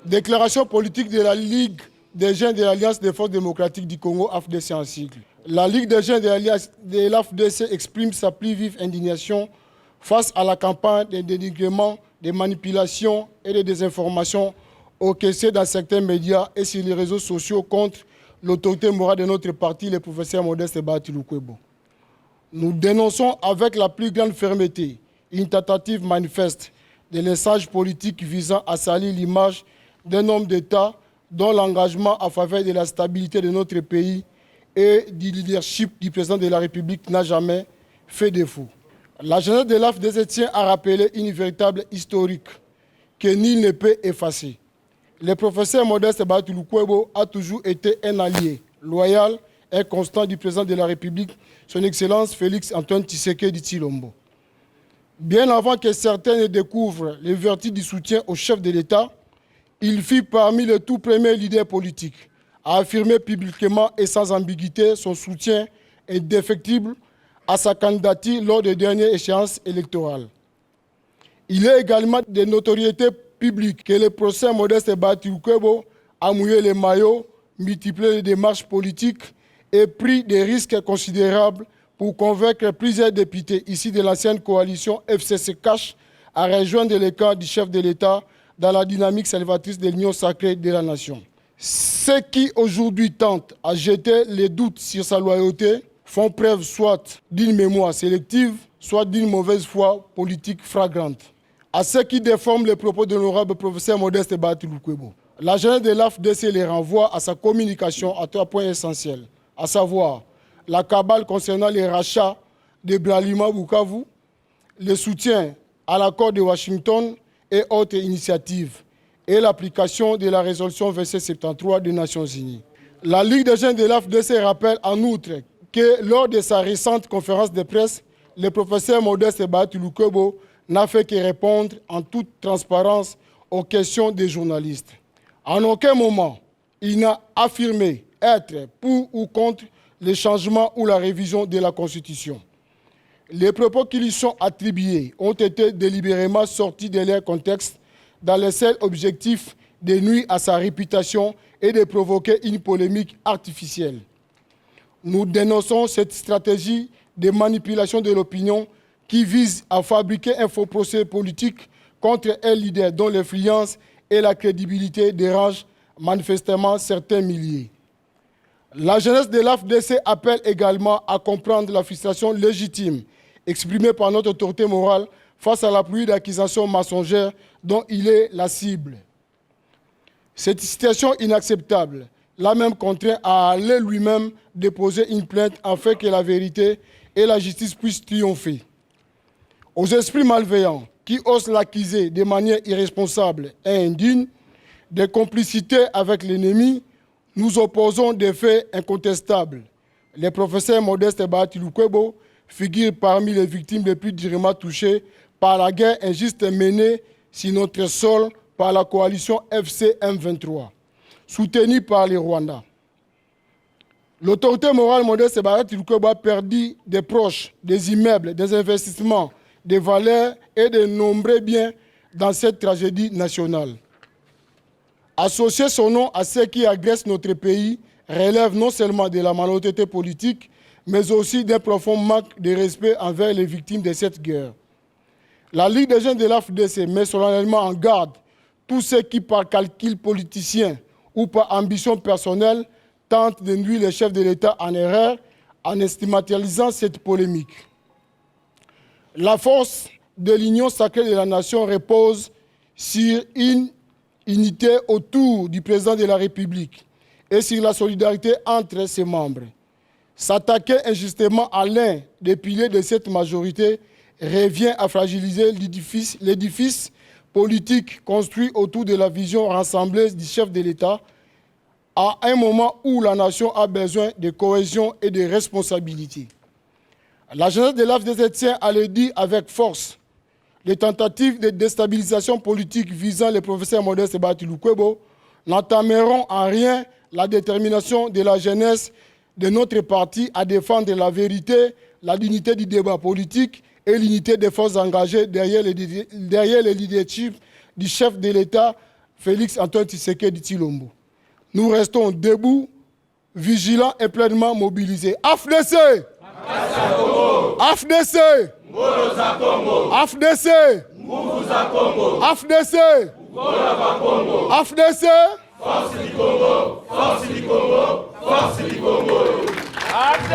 Déclaration politique de la Ligue des jeunes de l'Alliance des forces démocratiques du Congo, AFDC en sigle. La Ligue des jeunes de l'AFDC exprime sa plus vive indignation face à la campagne de dénigrement, de manipulation et de désinformation orchestrée dans certains médias et sur les réseaux sociaux contre l'autorité morale de notre parti, le professeur Modeste Bahati Lukwebo. Nous dénonçons avec la plus grande fermeté une tentative manifeste de messages politiques visant à salir l'image d'un homme d'État dont l'engagement en faveur de la stabilité de notre pays et du leadership du président de la République n'a jamais fait défaut. La jeunesse de l'AFDC tient à rappeler une véritable historique que nul ne peut effacer. Le professeur Modeste Bahati Lukwebo a toujours été un allié loyal et constant du président de la République, son Excellence Félix Antoine Tshisekedi Tshilombo. Bien avant que certains ne découvrent les vertus du soutien au chef de l'État, il fut parmi les tout premiers leaders politiques à affirmer publiquement et sans ambiguïté son soutien indéfectible à sa candidature lors des dernières échéances électorales. Il est également de notoriété publique que le procès Modeste Bahati Lukwebo a mouillé les maillots, multiplié les démarches politiques et pris des risques considérables pour convaincre plusieurs députés ici de l'ancienne coalition FCC-CACH à rejoindre le camp du chef de l'État dans la dynamique salvatrice de l'Union sacrée de la nation. Ceux qui aujourd'hui tentent à jeter les doutes sur sa loyauté font preuve soit d'une mémoire sélective, soit d'une mauvaise foi politique flagrante. À ceux qui déforment les propos de l'honorable professeur Modeste Bahati Lukwebo, la jeunesse de l'AFDC les renvoie à sa communication à 3 points essentiels, à savoir la cabale concernant les rachats de Bralima Bukavu, le soutien à l'accord de Washington et autres initiatives, et l'application de la résolution 2773 des Nations Unies. La Ligue des jeunes de l'AFDC rappelle en outre que lors de sa récente conférence de presse, le professeur Modeste Bahati Lukwebo n'a fait que répondre en toute transparence aux questions des journalistes. En aucun moment, il n'a affirmé être pour ou contre le changement ou la révision de la Constitution. Les propos qui lui sont attribués ont été délibérément sortis de leur contexte dans le seul objectif de nuire à sa réputation et de provoquer une polémique artificielle. Nous dénonçons cette stratégie de manipulation de l'opinion qui vise à fabriquer un faux procès politique contre un leader dont l'influence et la crédibilité dérangent manifestement certains milliers. La jeunesse de l'AFDC appelle également à comprendre la frustration légitime exprimée par notre autorité morale face à la pluie d'accusations mensongères dont il est la cible. Cette situation inacceptable l'a même contraint à aller lui-même déposer une plainte afin que la vérité et la justice puissent triompher. Aux esprits malveillants qui osent l'accuser de manière irresponsable et indigne de complicité avec l'ennemi, nous opposons des faits incontestables. Le professeur Modeste Bahati Lukwebo figure parmi les victimes les plus durement touchées par la guerre injuste menée sur notre sol par la coalition FC-M23, soutenue par les Rwandais. L'autorité morale Modeste Bahati Lukwebo a perdu des proches, des immeubles, des investissements, des valeurs et de nombreux biens dans cette tragédie nationale. Associer son nom à ceux qui agressent notre pays relève non seulement de la malhonnêteté politique, mais aussi d'un profond manque de respect envers les victimes de cette guerre. La Ligue des jeunes de l'AFDC met solennellement en garde tous ceux qui, par calcul politicien ou par ambition personnelle, tentent de nuire le chef de l'État en erreur en instrumentalisant cette polémique. La force de l'union sacrée de la nation repose sur une unité autour du président de la République et sur la solidarité entre ses membres. S'attaquer injustement à l'un des piliers de cette majorité revient à fragiliser l'édifice politique construit autour de la vision rassemblée du chef de l'État à un moment où la nation a besoin de cohésion et de responsabilité. La jeunesse de l'AFDC tient à le dire avec force. Les tentatives de déstabilisation politique visant le professeur Modeste Bahati Lukwebo n'entameront en rien la détermination de la jeunesse de notre parti à défendre la vérité, la dignité du débat politique et l'unité des forces engagées derrière le leadership du chef de l'État Félix Antoine Tshisekedi Tshilombo. Nous restons debout, vigilants et pleinement mobilisés. AFDC! AFDC! AFDC! AFDC! AFDC! Force du Congo! Force du Congo! Force du Congo!